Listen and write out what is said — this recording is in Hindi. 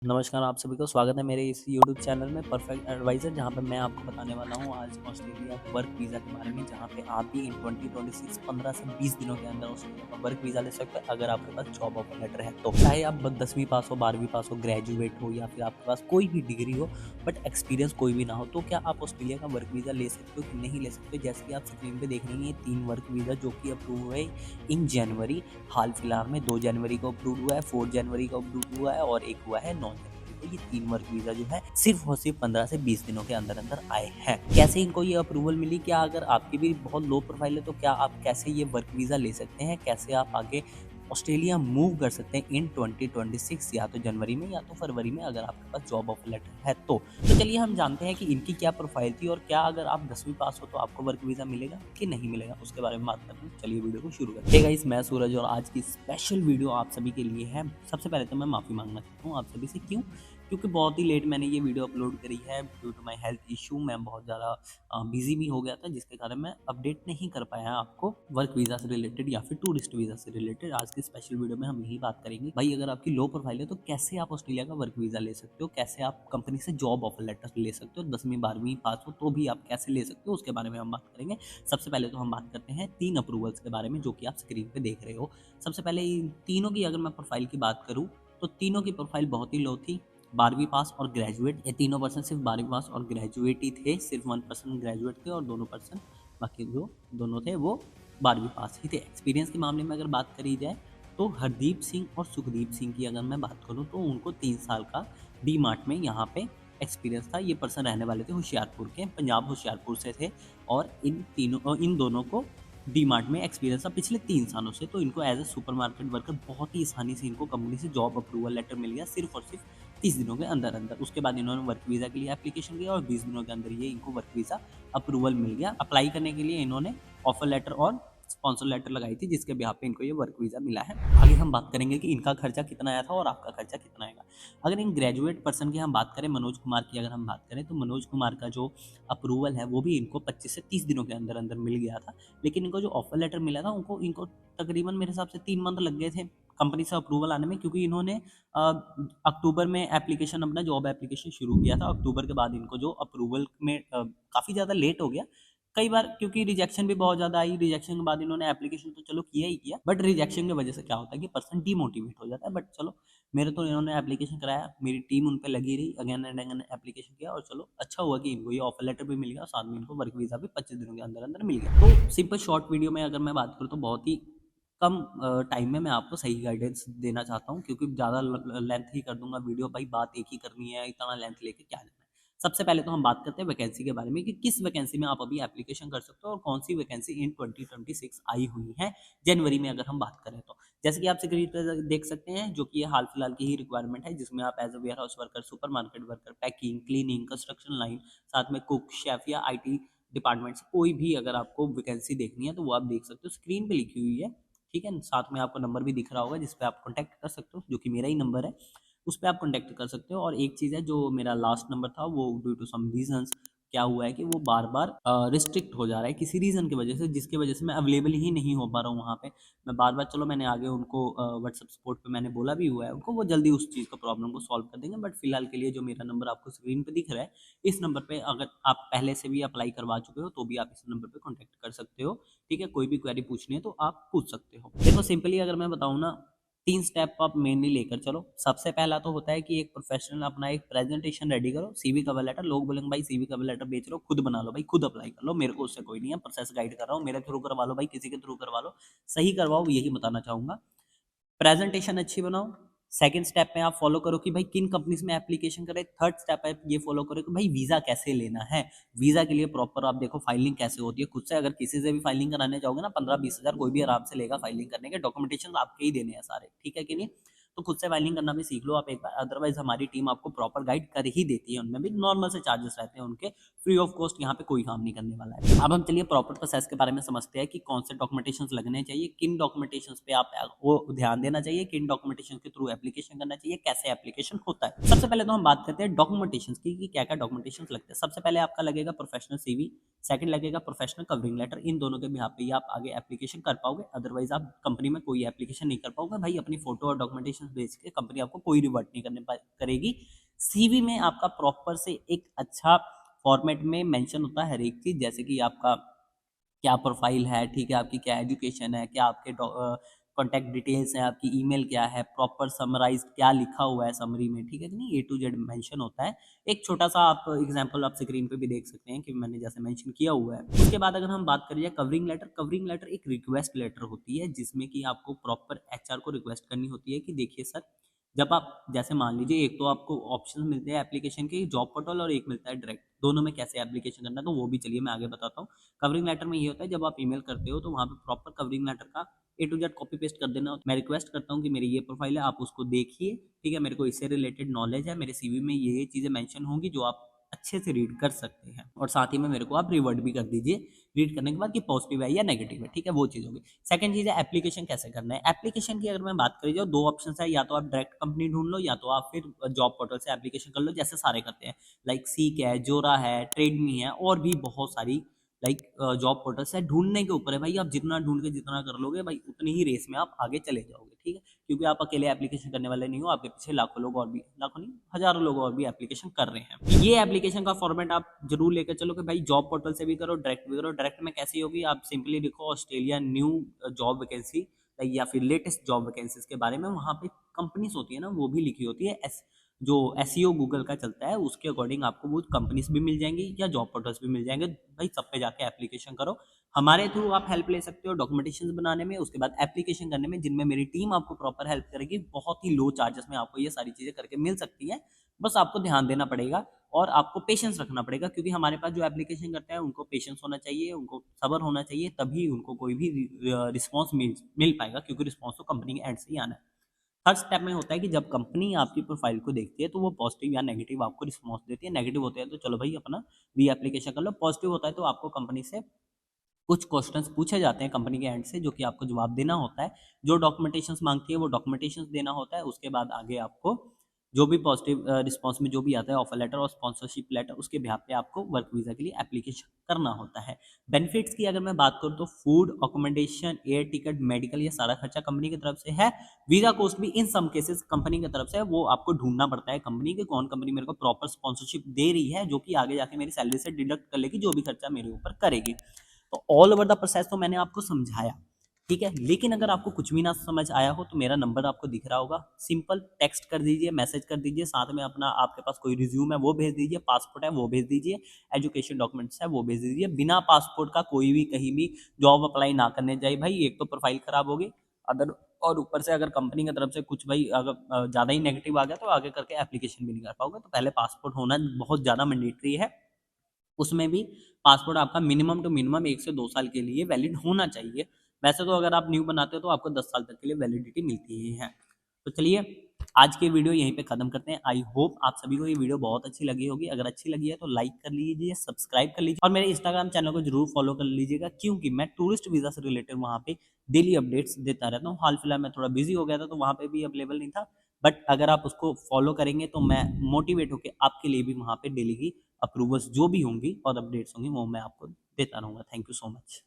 नमस्कार, आप सभी को स्वागत है मेरे इस यूट्यूब चैनल में परफेक्ट एडवाइज़र, जहाँ पे मैं आपको बताने वाला हूँ आज ऑस्ट्रेलिया वर्क वीज़ा के बारे में, जहाँ पे आप भी इन 2026 15 से 20 दिनों के अंदर ऑस्ट्रेलिया का वर्क वीज़ा ले सकते हैं अगर आपके पास जॉब ऑफर लेटर है तो। चाहे आप 10वीं पास हो, 12वीं पास हो, ग्रेजुएट हो या फिर आपके पास कोई भी डिग्री हो बट एक्सपीरियंस कोई भी ना हो, तो क्या आप ऑस्ट्रेलिया का वर्क वीज़ा ले सकते हो कि नहीं ले सकते? जैसे कि आप स्क्रीन पे देख रहे हैं, ये 3 वर्क वीज़ा जो कि अप्रूव हुए इन जनवरी, हाल फिलहाल में 2 जनवरी को अप्रूव हुआ है, 4 जनवरी को अप्रूव हुआ है और एक हुआ है 9 जनवरी। तो ये 3 वर्क वीज़ा जो है सिर्फ़ और सिर्फ़ 15 से 20 दिनों के अंदर-अंदर आए हैं। कैसे इनको ये अप्रूवल मिली? क्या अगर आपकी भी बहुत लो प्रोफ़ाइल है तो क्या आप कैसे ये वर्क वीज़ा ले सकते हैं? कैसे आप आगे ऑस्ट्रेलिया मूव कर सकते हैं इन 2026 या तो जनवरी में या तो फरवरी में अगर आपके पास जॉब ऑफ़र लेटर है तो। तो चलिए हम जानते हैं कि इनकी क्या प्रोफ़ाइल थी और क्या अगर आप 10वीं पास हो तो आपको वर्क वीज़ा मिलेगा कि नहीं मिलेगा? उसके बारे में बात करते हैं। चलिए वीडियो को शुरू करते हैं। हे गाइस, मैं सूरज और आज की स्पेशल वीडियो आप सभी के लिए है। सबसे पहले तो मैं माफ़ी माँगना चाहता हूँ आप सभी से। क्यों? क्योंकि बहुत ही लेट मैंने ये वीडियो अपलोड करी है due to my health issue. मैं बहुत ज़्यादा बिज़ी भी हो गया था, जिसके कारण मैं अपडेट नहीं कर पाया आपको वर्क वीज़ा से रिलेटेड या फिर टूरिस्ट वीज़ा से रिलेटेड। आज की स्पेशल वीडियो में हम यही बात करेंगे भाई, अगर आपकी लो प्रोफाइल है तो कैसे आप ऑस्ट्रेलिया का वर्क वीज़ा ले सकते हो, कैसे आप कंपनी से जॉब ऑफर लेटर ले सकते हो, 10वीं 12वीं पास हो तो भी आप कैसे ले सकते हो, उसके बारे में हम बात करेंगे। सबसे पहले तो हम बात करते हैं 3 अप्रूवल्स के बारे में जो कि आप स्क्रीन पे देख रहे हो। सबसे पहले इन तीनों की अगर मैं प्रोफाइल की बात करूँ तो तीनों की प्रोफाइल बहुत ही लो थी। 12वीं पास और ग्रेजुएट, ये तीनों पर्सन सिर्फ 12वीं पास और ग्रेजुएट ही थे। सिर्फ 1% ग्रेजुएट थे और दोनों पर्सन बाकी जो दोनों थे वो 12वीं पास ही थे। एक्सपीरियंस के मामले में अगर बात करी जाए तो हरदीप सिंह और सुखदीप सिंह की अगर मैं बात करूँ तो उनको 3 साल का डी मार्ट में यहाँ पे एक्सपीरियंस था। ये पर्सन रहने वाले थे होशियारपुर के, पंजाब होशियारपुर से थे और इन दोनों को डी मार्ट में एक्सपीरियंस था पिछले 3 सालों से। तो इनको एज ए सुपरमार्केट वर्कर बहुत ही आसानी से इनको कंपनी से जॉब अप्रूवल लेटर मिल गया सिर्फ और सिर्फ 30 दिनों के अंदर-अंदर। उसके बाद इन्होंने वर्क वीज़ा के लिए एप्लीकेशन किया और 20 दिनों के अंदर ये इनको वर्क वीज़ा अप्रूवल मिल गया। अप्लाई करने के लिए इन्होंने ऑफर लेटर और स्पॉन्सर लेटर लगाई थी, जिसके बिहाफ पे इनको ये वर्क वीज़ा मिला है। आगे हम बात करेंगे कि इनका खर्चा कितना आया था और आपका खर्चा कितना आएगा। अगर इन ग्रेजुएट पर्सन की हम बात करें, मनोज कुमार की अगर हम बात करें तो मनोज कुमार का जो अप्रूवल है वो भी इनको 25 से 30 दिनों के अंदर-अंदर मिल गया था। लेकिन इनको जो ऑफर लेटर मिला था उनको इनको तकरीबन मेरे हिसाब से 3 मंथ लग गए थे कंपनी से अप्रूवल आने में, क्योंकि इन्होंने अक्टूबर में एप्लीकेशन अपना जॉब एप्लीकेशन शुरू किया था। अक्टूबर के बाद इनको जो अप्रूवल में काफ़ी ज़्यादा लेट हो गया कई बार, क्योंकि रिजेक्शन भी बहुत ज़्यादा आई। रिजेक्शन के बाद इन्होंने एप्लीकेशन तो चलो किया ही किया, बट रिजेक्शन की वजह से क्या होता है कि पर्सन डीमोटिवेट हो जाता है। बट चलो, मेरे तो इन्होंने एप्लीकेशन कराया, मेरी टीम उन पे लगी रही, अगेन एंड अगेन एप्लीकेशन किया और चलो अच्छा हुआ कि इनको ये ऑफर लेटर भी मिल गया और साथ में इनको वर्क वीज़ा भी 25 दिनों के अंदर अंदर मिल गया। तो सिंपल शॉर्ट वीडियो में अगर मैं बात करूँ तो बहुत ही कम टाइम में मैं आपको सही गाइडेंस देना चाहता हूँ, क्योंकि ज़्यादा लेंथ ही कर दूंगा वीडियो भाई, बात एक ही करनी है, इतना लेंथ लेके क्या जाना है। सबसे पहले तो हम बात करते हैं वैकेंसी के बारे में कि किस वैकेंसी में आप अभी एप्लीकेशन कर सकते हो और कौन सी वैकेंसी इन 2026 आई हुई है जनवरी में अगर हम बात करें तो। जैसे कि आप स्क्रीन पर देख सकते हैं, जो कि ये हाल फिलहाल की ही रिक्वायरमेंट है, जिसमें आप as a warehouse worker, supermarket worker, packing, cleaning, construction line, साथ में कुक, शेफ या IT डिपार्टमेंट से कोई भी अगर आपको वैकेंसी देखनी है तो वो आप देख सकते हो। स्क्रीन पे लिखी हुई है, ठीक है। साथ में आपको नंबर भी दिख रहा होगा जिस पे आप कॉन्टैक्ट कर सकते हो, जो कि मेरा ही नंबर है। उस पे आप कॉन्टैक्ट कर सकते हो। और एक चीज़ है, जो मेरा लास्ट नंबर था वो ड्यू टू सम रीज़न्स क्या हुआ है कि वो बार-बार रिस्ट्रिक्ट हो जा रहा है किसी रीज़न की वजह से, जिसकी वजह से मैं अवेलेबल ही नहीं हो पा रहा हूँ वहाँ पे। मैं बार-बार, चलो मैंने आगे उनको व्हाट्सएप सपोर्ट पे मैंने बोला भी हुआ है उनको, वो जल्दी उस चीज़ का प्रॉब्लम को सॉल्व कर देंगे। बट फिलहाल के लिए जो मेरा नंबर आपको स्क्रीन पे दिख रहा है, इस नंबर पे अगर आप पहले से भी अप्लाई करवा चुके हो तो भी आप इस नंबर पे कॉन्टैक्ट कर सकते हो, ठीक है। कोई भी क्वेरी पूछनी है तो आप पूछ सकते हो। देखो सिंपली अगर मैं बताऊँ ना, 3 स्टेप आप मेनली लेकर चलो। सबसे पहला तो होता है कि एक प्रोफेशनल अपना एक प्रेजेंटेशन रेडी करो, सीवी कवर लेटर। लोग बोलेंगे भाई सीवी कवर लेटर बेच रहे हो, खुद बना लो भाई, खुद अप्लाई कर लो, मेरे को उससे कोई नहीं है, प्रोसेस गाइड कर रहा हूँ, मेरे थ्रू करवा लो भाई, किसी के थ्रू करवा लो, सही करवाओ, यही बताना चाहूँगा। प्रेजेंटेशन अच्छी बनाओ। सेकंड स्टेप में आप फॉलो करो कि भाई किन कंपनीज में एप्लीकेशन करें। थर्ड स्टेप है ये फॉलो करो कि भाई वीज़ा कैसे लेना है। वीज़ा के लिए प्रॉपर आप देखो फाइलिंग कैसे होती है। खुद से अगर किसी से भी फाइलिंग कराने जाओगे ना, 15-20 हज़ार कोई भी आराम से लेगा फाइलिंग करने के। डॉक्यूमेंटेशन आपके ही देने हैं सारे, ठीक है कि नहीं? तो खुद से फाइलिंग करना भी सीख लो आप एक बार, अदरवाइज हमारी टीम आपको प्रॉपर गाइड कर ही देती है। उनमें भी नॉर्मल से चार्जेस रहते हैं उनके, फ्री ऑफ कॉस्ट यहाँ पे कोई काम नहीं करने वाला है। अब हम चलिए प्रॉपर प्रोसेस के बारे में समझते हैं कि कौन से डॉक्यूमेंटेशन लगने चाहिए, किन डॉक्यूमेंटेशन पे आप वो ध्यान देना चाहिए, किन डॉक्यूमेंटेशन के थ्रू एप्लीकेशन करना चाहिए, कैसे एप्लीकेशन होता है। सबसे पहले तो हम बात करते हैं डॉक्यूमेंटेशन की कि क्या क्या डॉक्यूमेंटेशन लगते हैं। सबसे पहले आपका लगेगा प्रोफेशनल CV, सेकंड लगेगा प्रोफेशनल कवरिंग लेटर। इन दोनों के बिहाफ पे ही आप आगे एप्लीकेशन कर पाओगे, अदरवाइज आप कंपनी में कोई एप्लीकेशन नहीं कर पाओगे। भाई अपनी फोटो और डॉक्यूमेंटेशन भेज के कंपनी आपको कोई रिवर्ट नहीं करेगी। सीवी में आपका प्रॉपर से एक अच्छा फॉर्मेट में मेंशन होता है हर एक चीज़, जैसे कि आपका क्या प्रोफाइल है, ठीक है, आपकी क्या एजुकेशन है, क्या आपके कॉन्टैक्ट डिटेल्स हैं, आपकी ईमेल क्या है, प्रॉपर समराइज़्ड क्या लिखा हुआ है समरी में, ठीक है कि नहीं, ए टू जेड मेंशन होता है। एक छोटा-सा आप एग्ज़ाम्पल आप स्क्रीन पे भी देख सकते हैं कि मैंने जैसे मेंशन किया हुआ है। उसके बाद अगर हम बात करें कवरिंग लेटर एक रिक्वेस्ट लेटर होती है, जिसमें कि आपको प्रॉपर एचआर को रिक्वेस्ट करनी होती है कि देखिए सर, जब आप जैसे मान लीजिए एक तो आपको ऑप्शन मिलते हैं एप्लीकेशन के जॉब पोर्टल और एक मिलता है डायरेक्ट, दोनों में कैसे एप्लीकेशन करना है तो वो भी चलिए मैं आगे बताता हूँ। कवरिंग लेटर में ये होता है जब आप ईमेल करते हो तो वहाँ पे प्रॉपर कवरिंग लेटर का ए टू जेड कॉपी पेस्ट कर देना। मैं रिक्वेस्ट करता हूँ कि मेरी ये प्रोफाइल है, आप उसको देखिए, ठीक है, मेरे को इससे रिलेटेड नॉलेज है, मेरे सीवी में ये चीज़ें मेंशन होंगी जो आप अच्छे से रीड कर सकते हैं, और साथ ही में मेरे को आप रिवर्ट भी कर दीजिए रीड करने के बाद कि पॉजिटिव है या नेगेटिव है, ठीक है, वो चीज़ होगी। सेकंड चीज़ है एप्लीकेशन कैसे करना है। एप्लीकेशन की अगर मैं बात करी जाओ, दो ऑप्शन है, या तो आप डायरेक्ट कंपनी ढूंढ लो या तो आप फिर जॉब पोर्टल से एप्लीकेशन कर लो, जैसे सारे करते हैं, लाइक सीक है, जोरा है, ट्रेडमी है, और भी बहुत सारी लाइक जॉब पोर्टल से ढूंढने के ऊपर है भाई, आप जितना ढूंढ के जितना कर लोगे भाई उतनी ही रेस में आप आगे चले जाओगे, ठीक है, क्योंकि आप अकेले एप्लीकेशन करने वाले नहीं हो, आपके पीछे लाखों लोग और भी, लाखों नहीं हजारों लोग और भी एप्लीकेशन कर रहे हैं। ये एप्लीकेशन का फॉर्मेट आप जरूर लेकर चलो कि भाई जॉब पोर्टल से भी करो, डायरेक्ट भी करो। डायरेक्ट में कैसी होगी, आप सिंपली लिखो ऑस्ट्रेलिया न्यू जॉब वैकेंसी या फिर लेटेस्ट जॉब वैकेंसीज के बारे में, वहाँ पे कंपनीज होती है ना वो भी लिखी होती है, जो एसईओ गूगल का चलता है उसके अकॉर्डिंग आपको वो कंपनीज भी मिल जाएंगी या जॉब पोर्टल्स भी मिल जाएंगे। भाई सब पे जाके एप्लीकेशन करो, हमारे थ्रू आप हेल्प ले सकते हो डॉक्यूमेंटेशन बनाने में, उसके बाद एप्लीकेशन करने में, जिनमें मेरी टीम आपको प्रॉपर हेल्प करेगी, बहुत ही लो चार्जेस में आपको ये सारी चीज़ें करके मिल सकती है। बस आपको ध्यान देना पड़ेगा और आपको पेशेंस रखना पड़ेगा, क्योंकि हमारे पास जो एप्लीकेशन करते हैं उनको पेशेंस होना चाहिए, उनको सब्र होना चाहिए, तभी उनको कोई भी रिस्पॉन्स मिल पाएगा, क्योंकि रिस्पॉन्स तो कंपनी के एंड से ही आना है। हर स्टेप में होता है कि जब कंपनी आपकी प्रोफाइल को देखती है तो वो पॉजिटिव या नेगेटिव आपको रिस्पॉन्स देती है। नेगेटिव होते हैं तो चलो भाई अपना री एप्लीकेशन कर लो, पॉजिटिव होता है तो आपको कंपनी से कुछ क्वेश्चंस पूछे जाते हैं कंपनी के एंड से, जो कि आपको जवाब देना होता है, जो डॉक्यूमेंटेशंस मांगती है वो डॉक्यूमेंटेशंस देना होता है। उसके बाद आगे आपको जो भी पॉजिटिव रिस्पॉन्स में जो भी आता है ऑफर लेटर और स्पॉन्सरशिप लेटर, उसके बिहाफ पे आपको वर्क वीज़ा के लिए एप्लीकेशन करना होता है। बेनिफिट्स की अगर मैं बात करूँ तो food, accommodation, air ticket, medical, ये सारा खर्चा कंपनी की तरफ से है। वीज़ा कॉस्ट भी इन सम केसेस कंपनी की तरफ से है, वो आपको ढूंढना पड़ता है कंपनी के कौन कंपनी मेरे को प्रॉपर स्पॉन्सरशिप दे रही है, जो कि आगे जाके मेरी सैलरी से डिडक्ट कर लेगी जो भी खर्चा मेरे ऊपर करेगी। तो ऑल ओवर द प्रोसेस तो मैंने आपको समझाया, ठीक है, लेकिन अगर आपको कुछ भी ना समझ आया हो तो मेरा नंबर आपको दिख रहा होगा, सिंपल टेक्स्ट कर दीजिए, मैसेज कर दीजिए, साथ में अपना आपके पास कोई रिज्यूम है वो भेज दीजिए, पासपोर्ट है वो भेज दीजिए, एजुकेशन डॉक्यूमेंट्स है वो भेज दीजिए। बिना पासपोर्ट का कोई भी कहीं भी जॉब अप्लाई ना करने जाए भाई, एक तो प्रोफाइल खराब होगी, अदर और ऊपर से अगर कंपनी की तरफ से कुछ भाई अगर ज़्यादा ही नेगेटिव आ गया तो आगे करके एप्लीकेशन भी नहीं कर पाओगे। तो पहले पासपोर्ट होना बहुत ज़्यादा मैंडेटरी है, उसमें भी पासपोर्ट आपका मिनिमम टू मिनिमम 1 से 2 साल के लिए वैलिड होना चाहिए। वैसे तो अगर आप न्यू बनाते हो तो आपको 10 साल तक के लिए वैलिडिटी मिलती ही है। तो चलिए आज की वीडियो यहीं पे ख़त्म करते हैं। आई होप आप सभी को ये वीडियो बहुत अच्छी लगी होगी। अगर अच्छी लगी है तो लाइक कर लीजिए, सब्सक्राइब कर लीजिए और मेरे इंस्टाग्राम चैनल को जरूर फॉलो कर लीजिएगा, क्योंकि मैं टूरिस्ट वीज़ा से रिलेटेड वहाँ पे डेली अपडेट्स देता रहता हूँ। हाल फिलहाल मैं थोड़ा बिजी हो गया था तो वहाँ पे भी अवेलेबल नहीं था, बट अगर आप उसको फॉलो करेंगे तो मैं मोटिवेट होकर आपके लिए भी वहाँ पे डेली की अप्रूवल्स जो भी होंगी और अपडेट्स होंगी वो मैं आपको देता रहूँगा। Thank you so much.